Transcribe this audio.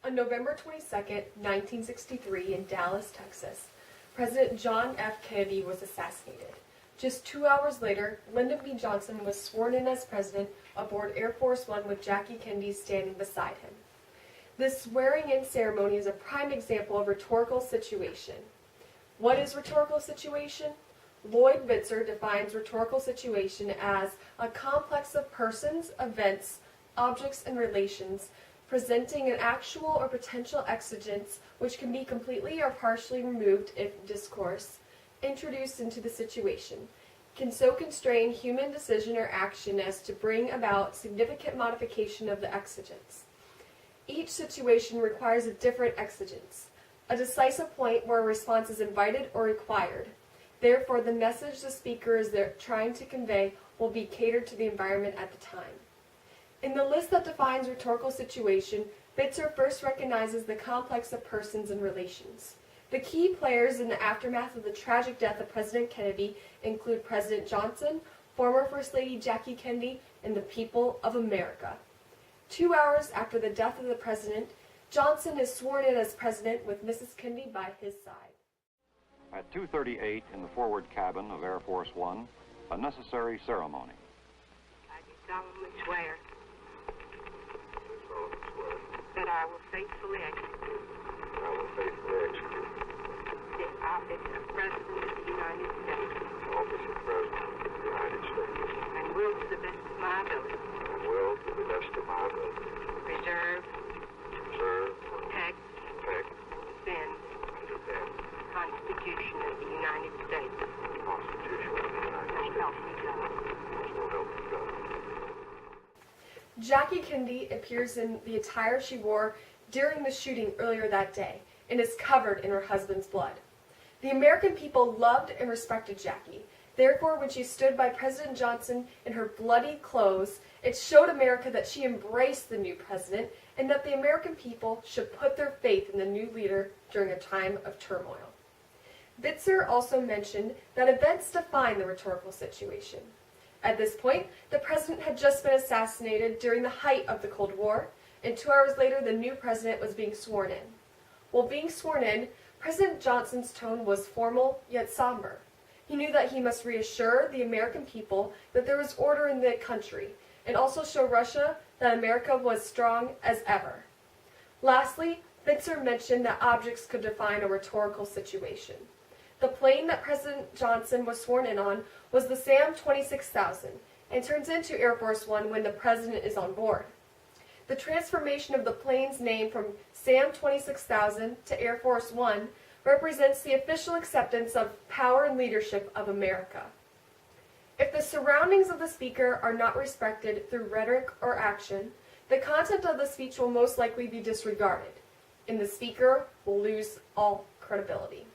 On November 22, 1963, in Dallas, Texas, President John F. Kennedy was assassinated. Just 2 hours later, Lyndon B. Johnson was sworn in as president aboard Air Force One with Jackie Kennedy standing beside him. This swearing-in ceremony is a prime example of rhetorical situation. What is rhetorical situation? Lloyd Bitzer defines rhetorical situation as a complex of persons, events, objects, and relations presenting an actual or potential exigence which can be completely or partially removed if discourse, introduced into the situation, can so constrain human decision or action as to bring about significant modification of the exigence. Each situation requires a different exigence, a decisive point where a response is invited or required. Therefore, the message the speaker is trying to convey will be catered to the environment at the time. In the list that defines rhetorical situation, Bitzer first recognizes the complex of persons and relations. The key players in the aftermath of the tragic death of President Kennedy include President Johnson, former First Lady Jackie Kennedy, and the people of America. 2 hours after the death of the president, Johnson is sworn in as president with Mrs. Kennedy by his side. At 2:38 in the forward cabin of Air Force One, a necessary ceremony. I do solemnly swear that I will faithfully execute the office of President of the United States and will to the best of my ability preserve, protect, and defend the Constitution of the United States. So help me God. Jackie Kennedy appears in the attire she wore during the shooting earlier that day and is covered in her husband's blood. The American people loved and respected Jackie. Therefore, when she stood by President Johnson in her bloody clothes, it showed America that she embraced the new president and that the American people should put their faith in the new leader during a time of turmoil. Bitzer also mentioned that events define the rhetorical situation. At this point, the president had just been assassinated during the height of the Cold War, and 2 hours later the new president was being sworn in. While being sworn in, President Johnson's tone was formal yet somber. He knew that he must reassure the American people that there was order in the country, and also show Russia that America was strong as ever. Lastly, Bitzer mentioned that objects could define a rhetorical situation. The plane that President Johnson was sworn in on was the SAM 26000 and turns into Air Force One when the president is on board. The transformation of the plane's name from SAM 26000 to Air Force One represents the official acceptance of power and leadership of America. If the surroundings of the speaker are not respected through rhetoric or action, the content of the speech will most likely be disregarded, and the speaker will lose all credibility.